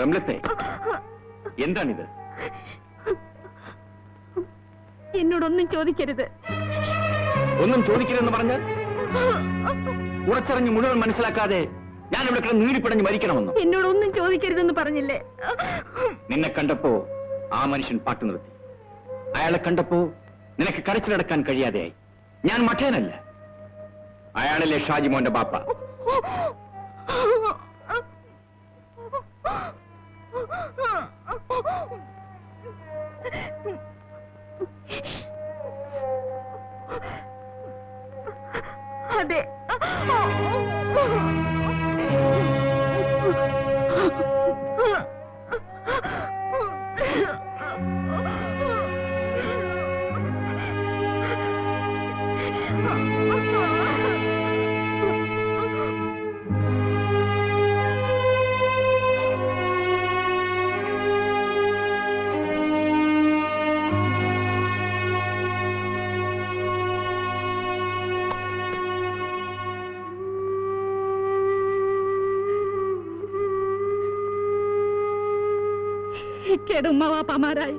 റംലത്തെ, എന്താണിത്? എന്നോടൊന്നും ചോദിക്കരുത്. ഒന്നും ചോദിക്കരുതെന്ന് പറഞ്ഞ് ഉറച്ചറിഞ്ഞ് മുഴുവൻ മനസ്സിലാക്കാതെ ഞാൻ ഇവിടെ കിടന്ന് നീടിപ്പിടഞ്ഞ് മരിക്കണമെന്നോ? എന്നോടൊന്നും ചോദിക്കരുതെന്ന് പറഞ്ഞില്ലേ? നിന്നെ കണ്ടപ്പോ ആ മനുഷ്യൻ പാട്ടു നിർത്തി. അയാളെ കണ്ടപ്പോ നിനക്ക് കരച്ചിലടക്കാൻ കഴിയാതെയായി. ഞാൻ മഠേനല്ല, അയാളല്ലേ ഷാജിമോന്റെ ബാപ്പ. അതെ. ഇക്കയുടെ ഉമ്മവാപ്പമാരായി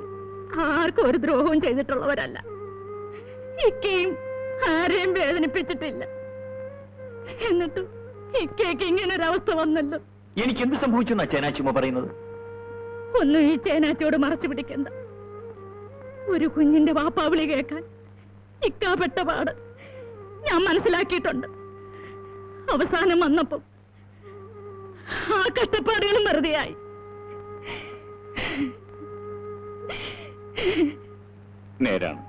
ആർക്കും ഒരു ദ്രോഹവും ചെയ്തിട്ടുള്ളവരല്ല. ഇക്കയും ആരെയും വേദനിപ്പിച്ചിട്ടില്ല. എന്നിട്ടും ഇക്കയ്ക്ക് ഇങ്ങനൊരവസ്ഥ വന്നല്ലോ. എനിക്ക് എന്ത് സംഭവിച്ചെന്നാ ചേനാച്ചിമ്മ പറയുന്നത്? ഒന്നും ഈ ചേനാച്ചിയോട് മറച്ചു പിടിക്കണ്ട. ഒരു കുഞ്ഞിന്റെ വാപ്പാവിളി കേൾക്കാൻ ഇക്കാപ്പെട്ട പാട് ഞാൻ മനസ്സിലാക്കിയിട്ടുണ്ട്. അവസാനം വന്നപ്പോ ആ കഷ്ടപ്പാടുകളും വെറുതെയായി. നേരാണ്.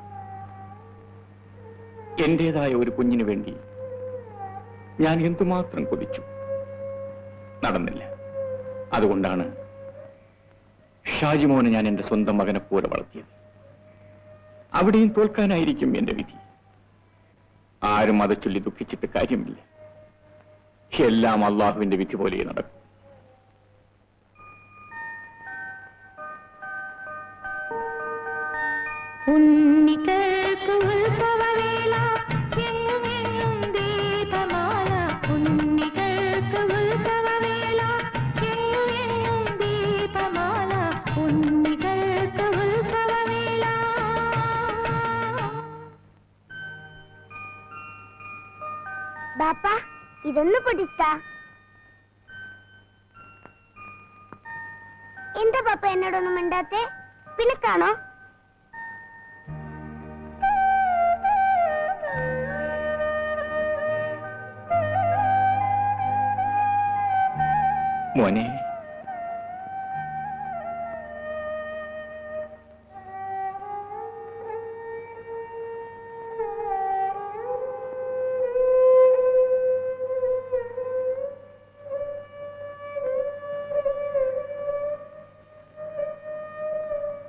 എന്റേതായ ഒരു കുഞ്ഞിനു വേണ്ടി ഞാൻ എന്തുമാത്രം കൊതിച്ചു. നടന്നില്ല. അതുകൊണ്ടാണ് ഷാജിമോനെ ഞാൻ എന്റെ സ്വന്തം മകനെ പോലെ വളർത്തിയത്. അവിടെയും തോൽക്കാനായിരിക്കും എന്റെ വിധി. ആരും അത് ചൊല്ലി ദുഃഖിച്ചിട്ട് കാര്യമില്ല. എല്ലാം അള്ളാഹുവിന്റെ വിധി പോലെ നടക്കും. ബാപ്പ, ഇതൊന്ന് പൊടിച്ചാ. എന്താ പാപ്പ എന്നോടൊന്നും മിണ്ടാത്തെ? പിണക്കാണോ? മോനെ,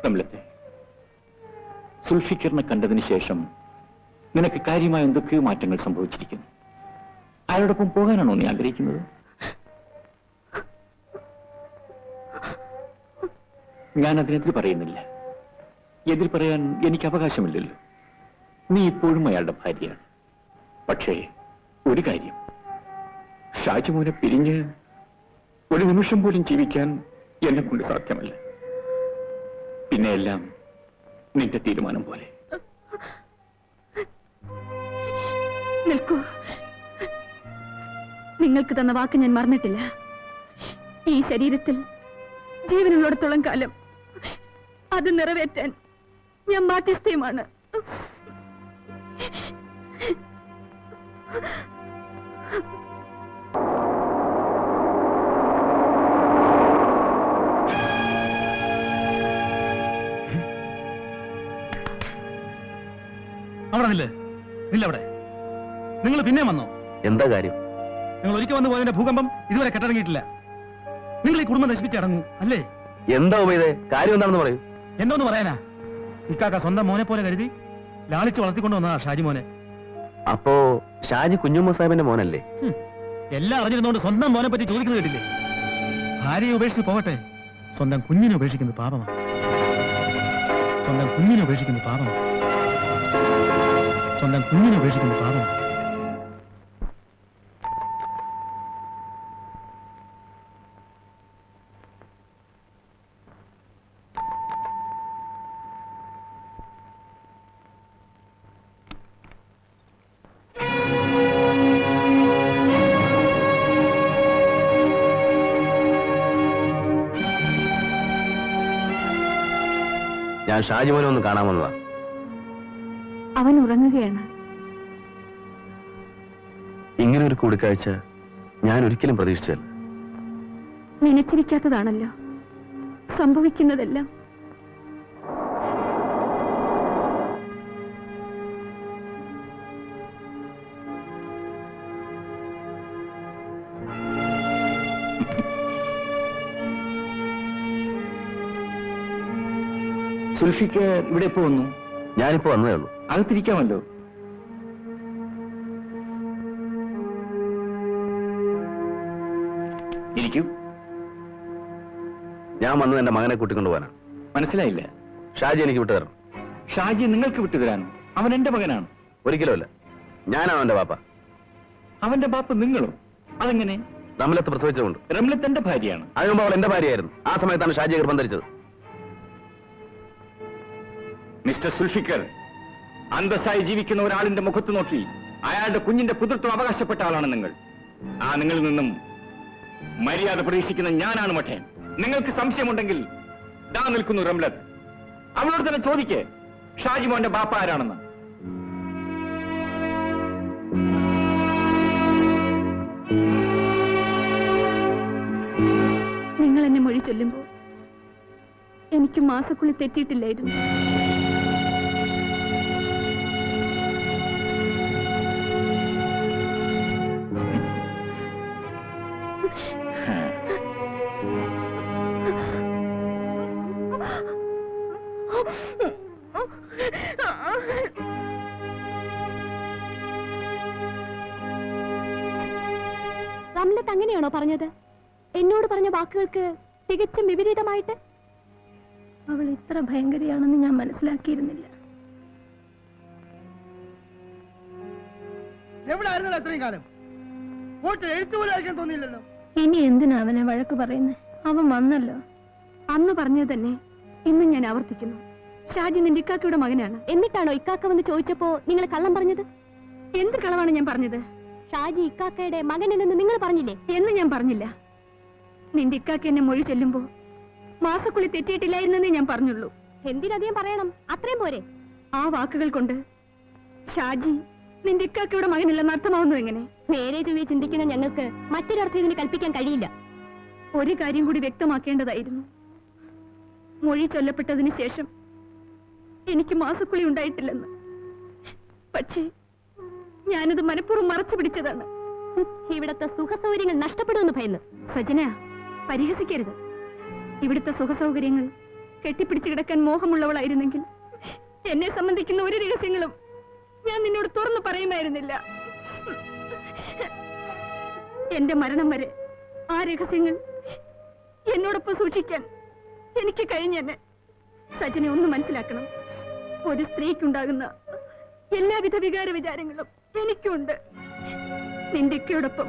റംലത്തെ, സുൽഫിക്കറിനെ കണ്ടതിന് ശേഷം നിനക്ക് കാര്യമായ എന്തൊക്കെയോ മാറ്റങ്ങൾ സംഭവിച്ചിരിക്കുന്നു. അയാളോടൊപ്പം പോകാനാണോ നീ ആഗ്രഹിക്കുന്നത്? ഞാൻ അതിനെതിരെ പറയുന്നില്ല. എതിർ പറയാൻ എനിക്ക് അവകാശമില്ലല്ലോ. നീ ഇപ്പോഴും അയാളുടെ ഭാര്യയാണ്. പക്ഷേ ഒരു കാര്യം, ഷാജിമോനെ പിരിഞ്ഞ് ഒരു നിമിഷം പോലും ജീവിക്കാൻ എന്നെ കൊണ്ട് സാധ്യമല്ല. പിന്നെ എല്ലാം നിന്റെ തീരുമാനം പോലെ. നിൽക്കൂ. നിങ്ങൾക്ക് തന്ന വാക്ക് ഞാൻ മറന്നിട്ടില്ല. ഈ ശരീരത്തിൽ ജീവനുള്ളിടത്തോളം കാലം അത് നിറവേറ്റാൻ ഞാൻ ബാധ്യസ്ഥയുമാണ്. അവിടെ നില്ലവിടെ. നിങ്ങൾ പിന്നെ വന്നോ? എന്താ കാര്യം? നിങ്ങൾ ഒരിക്കൽ വന്നു പോയതിന്റെ ഭൂകമ്പം ഇതുവരെ കെട്ടടങ്ങിയിട്ടില്ല. നിങ്ങൾ ഈ കുടുംബം നശിപ്പിച്ചടങ്ങൂ അല്ലേ? എന്താ ഉപയോഗ കാര്യം എന്താണെന്ന് പറയൂ. എന്തോന്ന് പറയാനാ? ഇക്കാക്ക സ്വന്തം മോനെ പോലെ കരുതി ലാളിച്ച് വളർത്തിക്കൊണ്ടു വന്നതാ ഷാജി മോനെ. അപ്പോ ഷാജി കുഞ്ഞുമ്മ സാഹിബിന്റെ മോനല്ലേ? എല്ലാം അറിഞ്ഞിരുന്നോണ്ട് സ്വന്തം മോനെ പറ്റി ചോദിക്കുന്നത് കേട്ടില്ലേ? ഭാര്യയെ ഉപേക്ഷിച്ച് പോകട്ടെ, സ്വന്തം കുഞ്ഞിനെ ഉപേക്ഷിക്കുന്നത് പാപമാണ്. സ്വന്തം കുഞ്ഞിനെ ഉപേക്ഷിക്കുന്നത് പാപമാണ്. സ്വന്തം കുഞ്ഞിനെ ഉപേക്ഷിക്കുന്നത് പാപമാണ്. ഞാൻ ഷാജിമോനെ ഒന്ന് കാണാൻ വന്നതാ. അവൻ ഉറങ്ങുകയാണ്. ഇങ്ങനെ ഒരു കൂടിക്കാഴ്ച ഞാൻ ഒരിക്കലും പ്രതീക്ഷിച്ചല്ല. നനച്ചിരിക്കാത്തതാണല്ലോ സംഭവിക്കുന്നതെല്ലാം. സുൽഫിക്ക് ഇവിടെ എപ്പോ വന്നു? ഞാനിപ്പോ വന്നതേ ഉള്ളൂ. അകത്തിരിക്കാമല്ലോ. ഇരിക്കൂ. ഞാൻ വന്നത് എന്റെ മകനെ കൂട്ടിക്കൊണ്ടുപോകാനാണ്. മനസ്സിലായില്ല. ഷാജി എനിക്ക് വിട്ടു തരണം. ഷാജി നിങ്ങൾക്ക് വിട്ടുതരാനോ? അവൻ എന്റെ മകനാണ്. ഒരിക്കലുമല്ല. ഞാനാണ് അവന്റെ പാപ്പ. അവന്റെ ബാപ്പ് നിങ്ങളും? അതെങ്ങനെ? റംലത്ത് പ്രസവിച്ചതുകൊണ്ട്. റംലത്ത് എന്റെ ഭാര്യയാണ്. അതിനു മുമ്പ് അവൾ എന്റെ ഭാര്യയായിരുന്നു. ആ സമയത്താണ് ഷാജിയെ ഗർഭം മിസ്റ്റർ സുൽഫിക്കർ, അന്തസ്സായി ജീവിക്കുന്ന ഒരാളിന്റെ മുഖത്ത് നോക്കി അയാളുടെ കുഞ്ഞിന്റെ പുത്രത്വം അവകാശപ്പെട്ട ആളാണ് നിങ്ങൾ. ആ നിങ്ങളിൽ നിന്നും മര്യാദ പ്രതീക്ഷിക്കുന്ന ഞാനാണ് മഠേൻ. നിങ്ങൾക്ക് സംശയമുണ്ടെങ്കിൽ ദാ നിൽക്കുന്നു റംലത്ത്. അവളോട് തന്നെ ചോദിക്കേ ഷാജി മോന്റെ ബാപ്പ ആരാണെന്ന്. നിങ്ങൾ എന്നെ മൊഴി ചൊല്ലുമ്പോൾ എനിക്ക് മാസക്കുള്ളി തെറ്റിയിട്ടില്ലായിരുന്നു. റംലത്ത് അങ്ങനെയാണോ പറഞ്ഞത്? എന്നോട് പറഞ്ഞ വാക്കുകൾക്ക് തികച്ചും വിപരീതമായിട്ട്. അവൾ ഇത്ര ഭയങ്കരയാണെന്ന് ഞാൻ മനസ്സിലാക്കിയിരുന്നില്ല. എവിടായിരുന്നല്ലോ അത്രയും കാലം? പോയിട്ട് എഴുത്തുപോലും അയക്കാൻ തോന്നിയില്ലല്ലോ. ഇനി എന്തിനാ അവനെ വഴക്ക് പറയുന്നത്? അവൻ വന്നല്ലോ. അന്ന് പറഞ്ഞത് തന്നെ ഇന്നും ഞാൻ ആവർത്തിക്കുന്നു. ഷാജി നിന്റെ ഇക്കാക്കയുടെ മകനാണ്. എന്നിട്ടാണോ ഇക്കാക്ക വന്ന് ചോദിച്ചപ്പോ നിങ്ങൾ കള്ളം പറഞ്ഞത്? എന്ത് കളവാണ് ഞാൻ പറഞ്ഞത്? ഷാജി ഇക്കാക്കയുടെ മകനെന്ന് നിങ്ങൾ പറഞ്ഞില്ലേ? എന്ന് ഞാൻ പറഞ്ഞില്ല. നിന്റെ ഇക്കാക്ക എന്നെ മൊഴി ചൊല്ലുമ്പോ മാസക്കുള്ളി തെറ്റിയിട്ടില്ലായിരുന്നേ ഞാൻ പറഞ്ഞുള്ളൂ. എന്തിനധികം പറയണം? അത്രയും പോരെ? ആ വാക്കുകൾ കൊണ്ട് ഷാജി നിന്റെ ഇക്കാക്കയുടെ മകനില്ലെന്ന് അർത്ഥമാവുന്നത് എങ്ങനെ? നേരെ ചൊവ്വേ ചിന്തിക്കുന്ന ഞങ്ങൾക്ക് മറ്റൊരർത്ഥം ഇതിന് കൽപ്പിക്കാൻ കഴിയില്ല. ഒരു കാര്യം കൂടി വ്യക്തമാക്കേണ്ടതായിരുന്നു. മൊഴി ചൊല്ലപ്പെട്ടതിന് ശേഷം എനിക്ക് മാസക്കുള്ളി ഉണ്ടായിട്ടില്ലെന്ന്. പക്ഷേ ഞാനത് മനഃപൂർവ്വം മറച്ചു പിടിച്ചതാണ്. ഇവിടത്തെ സുഖസൗകര്യങ്ങൾ നഷ്ടപ്പെടുമെന്ന് ഭയന്ന്. സജന, പരിഹസിക്കരുത്. ഇവിടുത്തെ സുഖസൗകര്യങ്ങൾ കെട്ടിപ്പിടിച്ചു കിടക്കാൻ മോഹമുള്ളവളായിരുന്നെങ്കിൽ എന്നെ സംബന്ധിക്കുന്ന ഒരു രഹസ്യങ്ങളും ഞാൻ നിന്നോട് തുറന്നു പറയുമായിരുന്നില്ല. എന്റെ മരണം വരെ ആ രഹസ്യങ്ങൾ എന്നോടൊപ്പം സൂക്ഷിക്കാൻ എനിക്ക് കഴിഞ്ഞെന്നെ. സജന, ഒന്ന് മനസ്സിലാക്കണം. ഒരു സ്ത്രീക്കുണ്ടാകുന്ന എല്ലാവിധ വികാര വിചാരങ്ങളും എനിക്കുണ്ട്. നിന്റെ ഇക്കയോടൊപ്പം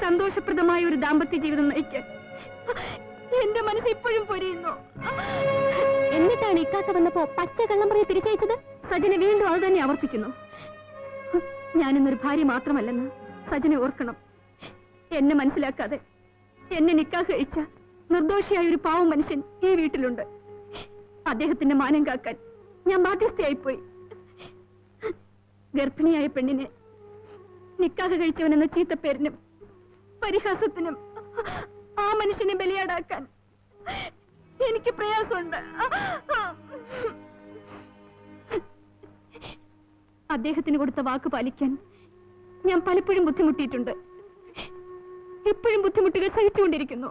സന്തോഷപ്രദമായ ഒരു ദാമ്പത്യ ജീവിതം നയിക്കാൻ എന്റെ മനസ്സ് ഇപ്പോഴും പൊരിയുന്നു. എന്നിട്ടാണ് ഇക്കാക്ക വന്നപ്പോ പച്ച കള്ളം പറഞ്ഞ് തിരിച്ചയച്ചത്? സജന വീണ്ടും അത് തന്നെ ആവർത്തിക്കുന്നു. ഞാനിന്നൊരു ഭാര്യ മാത്രമല്ലെന്ന് സജന ഓർക്കണം. എന്നെ മനസ്സിലാക്കാതെ എന്നെ നിക്കാഹ് കഴിച്ച നിർദോഷിയായ ഒരു പാവം മനുഷ്യൻ ഈ വീട്ടിലുണ്ട്. അദ്ദേഹത്തിന്റെ മാനം കാക്കാൻ ഞാൻ ബാധ്യസ്ഥയായിപ്പോയി. ഗർഭിണിയായ പെണ്ണിനെ നിക്കാഹ് കഴിച്ചവനെന്ന ചീത്തപ്പേരിനും പരിഹാസത്തിനും ആ മനുഷ്യനെ ബലിയാടാക്കാൻ എനിക്ക് പ്രയാസമുണ്ട്. അദ്ദേഹത്തിന് കൊടുത്ത വാക്ക് പാലിക്കാൻ ഞാൻ പലപ്പോഴും ബുദ്ധിമുട്ടിയിട്ടുണ്ട്. ഇപ്പോഴും ബുദ്ധിമുട്ടുകൾ സഹിച്ചുകൊണ്ടിരിക്കുന്നു.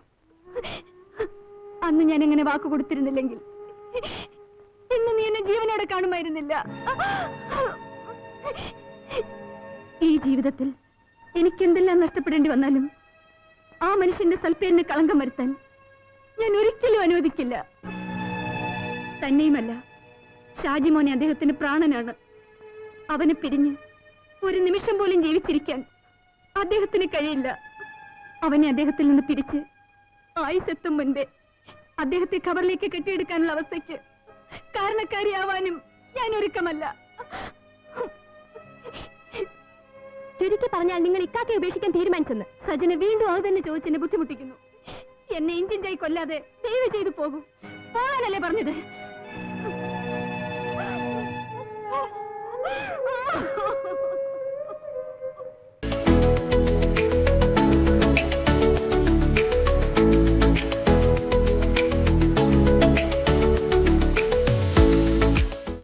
അന്ന് ഞാൻ എങ്ങനെ വാക്ക് കൊടുത്തിരുന്നില്ലെങ്കിൽ ഇന്ന് നീ എന്നെ ജീവനോടെ കാണുമായിരുന്നില്ല. ഈ ജീവിതത്തിൽ എനിക്കെന്തെല്ലാം നഷ്ടപ്പെടേണ്ടി വന്നാലും ആ മനുഷ്യന്റെ സൽപ്പേരിന് കളങ്കം വരുത്താൻ ഞാൻ ഒരിക്കലും അനുവദിക്കില്ല. തന്നെയുമല്ല, ഷാജി മോനെ അദ്ദേഹത്തിന് പ്രാണനാണ്. അവനെ പിരിഞ്ഞ് ഒരു നിമിഷം പോലും ജീവിച്ചിരിക്കാൻ അദ്ദേഹത്തിന് കഴിയില്ല. അവനെ അദ്ദേഹത്തിൽ നിന്ന് പിരിച്ച് ആയുസെത്തും മുൻപേ അദ്ദേഹത്തെ ഖബറിലേക്ക് കെട്ടിയെടുക്കാനുള്ള അവസ്ഥയ്ക്ക് കാരണക്കാരിയാവാനും ഞാൻ ഒരുക്കമല്ല. ചുരുക്കി പറഞ്ഞാൽ നിങ്ങൾ ഇക്കാക്കെ ഉപേക്ഷിക്കാൻ തീരുമാനിച്ചെന്ന്. സജന വീണ്ടും അത് തന്നെ ചോദിച്ചെന്നെ ബുദ്ധിമുട്ടിക്കുന്നു. എന്നെ ഇഞ്ചിഞ്ചായി കൊല്ലാതെ ദയവ് ചെയ്തു പോകും. പോകാനല്ലേ പറഞ്ഞത്?